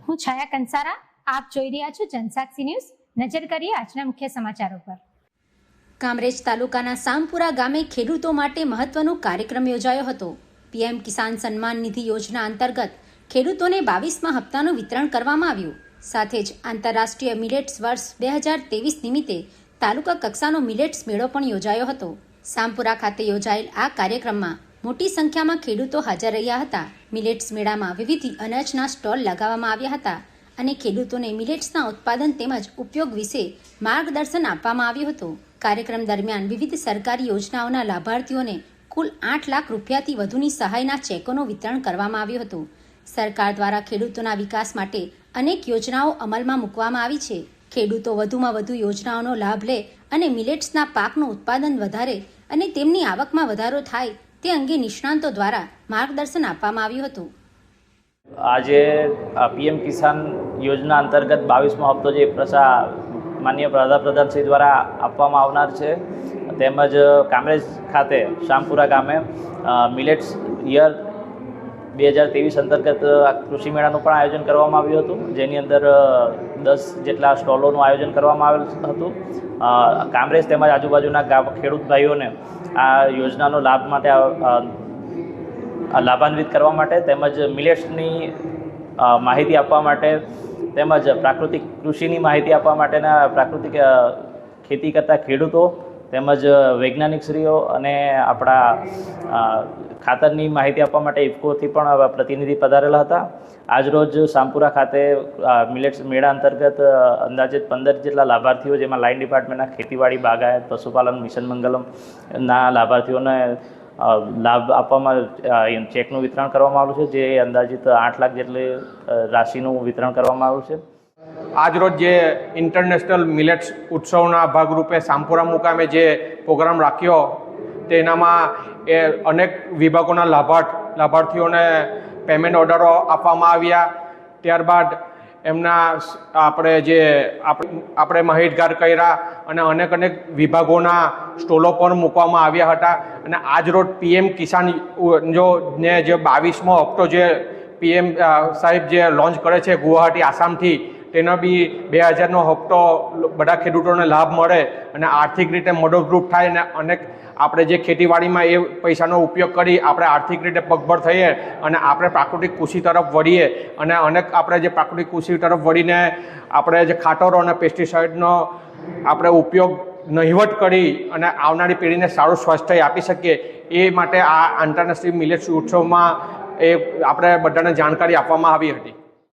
હું છાયા કંસારા, આપ જોઈ રહ્યા છો જનસાક્ષી ન્યૂઝ। નજર કરીએ આજના મુખ્ય સમાચારો પર। કામરેજ તાલુકાના સામપુરા ગામે ખેડૂતો માટે મહત્વનો કાર્યક્રમ યોજાયો હતો। પીએમ કિસાન સન્માન નિધિ યોજના અંતર્ગત ખેડૂતોને 22મા હપ્તાનું વિતરણ કરવામાં આવ્યું। સાથે જ આંતરરાષ્ટ્રીય મિલેટ્સ વર્ષ 2023 નિમિત્તે તાલુકા કક્ષાનો મિલેટ્સ મેળો પણ યોજાયો હતો। સામપુરા ખાતે યોજાયેલ આ કાર્યક્રમમાં મોટી સંખ્યામાં ખેડૂતો હાજર રહ્યા હતા। મિલેટ્સ મેળામાં વિવિધ અનાજના સ્ટોલ લગાવવામાં આવ્યા હતા અને ખેડૂતોને મિલેટ્સના ઉત્પાદન તેમજ ઉપયોગ વિશે માર્ગદર્શન આપવામાં આવ્યું હતું। કાર્યક્રમ દરમિયાન વિવિધ સરકારી યોજનાઓના લાભાર્થીઓને કુલ 8 લાખ રૂપિયાથી વધુની સહાયના ચેકોનું વિતરણ કરવામાં આવ્યું હતું। સરકાર દ્વારા ખેડૂતોના વિકાસ માટે અનેક યોજનાઓ અમલમાં મૂકવામાં આવી છે। ખેડૂતો વધુમાં વધુ યોજનાઓનો લાભ લે અને મિલેટ્સના પાકનું ઉત્પાદન વધારે અને તેમની આવકમાં વધારો થાય તે અંગે નિષ્ણાંતો દ્વારા માર્ગદર્શન આપવામાં આવ્યું હતું। આજે પીએમ કિસાન યોજના અંતર્ગત 22મો હપ્તો જે માનનીય વડાપ્રધાનશ્રી દ્વારા આપવામાં આવનાર છે, તેમજ કામરેજ ખાતે શામપુરા ગામે મિલેટ્સ યર 2023 અંતર્ગત કૃષિ મેળાનું પણ આયોજન કરવામાં આવ્યું હતું, જેની અંદર 10 જેટલા સ્ટોલોનું આયોજન કરવામાં આવેલ હતું। કામરેજ તેમજ આજુબાજુના ખેડૂત ભાઈઓને આ યોજનાનો લાભ માટે લાભાન્વિત કરવા માટે તેમજ મિલેટ્સની માહિતી આપવા માટે તેમજ પ્રાકૃતિક કૃષિની માહિતી આપવા માટેના પ્રાકૃતિક ખેતી કરતા ખેડૂતો તેમજ વૈજ્ઞાનિકશ્રીઓ અને આપણા ખાતરની માહિતી આપવા માટે ઇફકોથી પણ પ્રતિનિધિ પધારેલા હતા। આજરોજ સામપુરા ખાતે મિલેટ્સ મેળા અંતર્ગત અંદાજે 15 જેટલા લાભાર્થીઓ, જેમાં લાઇન ડિપાર્ટમેન્ટના ખેતીવાડી, બાગાયત, પશુપાલન, મિશન મંગલમના લાભાર્થીઓને લાભ આપવામાં ચેકનું વિતરણ કરવામાં આવ્યું છે, જે અંદાજિત 8 લાખ જેટલી રાશિનું વિતરણ કરવામાં આવ્યું છે। આજરોજ જે ઇન્ટરનેશનલ મિલેટ્સ ઉત્સવના ભાગરૂપે સામપુરા મુકામે જે પ્રોગ્રામ રાખ્યો તેનામાં અનેક વિભાગોના લાભાર્થીઓને પેમેન્ટ ઓર્ડરો આપવામાં આવ્યા। ત્યારબાદ એમના આપણે માહિતગાર કર્યા અને અનેક વિભાગોના સ્ટોલો પણ મૂકવામાં આવ્યા હતા। અને આજરોજ પીએમ કિસાન ને જે 22મો હપ્તો જે પીએમ સાહેબ જે લોન્ચ કરે છે ગુવાહાટી, આસામથી, તેનો બી 2000નો હપ્તો બધા ખેડૂતોને લાભ મળે અને આર્થિક રીતે મદદરૂપ થાય અને અનેક આપણે જે ખેતીવાડીમાં એ પૈસાનો ઉપયોગ કરી આપણે આર્થિક રીતે પગભર થઈએ અને આપણે પ્રાકૃતિક કૃષિ તરફ વળીએ અને અનેક આપણે જે પ્રાકૃતિક કૃષિ તરફ વળીને આપણે જે ખાતરો અને પેસ્ટિસાઇડનો આપણે ઉપયોગ નહિવત કરી અને આવનારી પેઢીને સારું સ્વાસ્થ્ય આપી શકીએ, એ માટે આ આંતરરાષ્ટ્રીય મિલેટ્સ ઉત્સવમાં આપણે બધાને જાણકારી આપવામાં આવી હતી।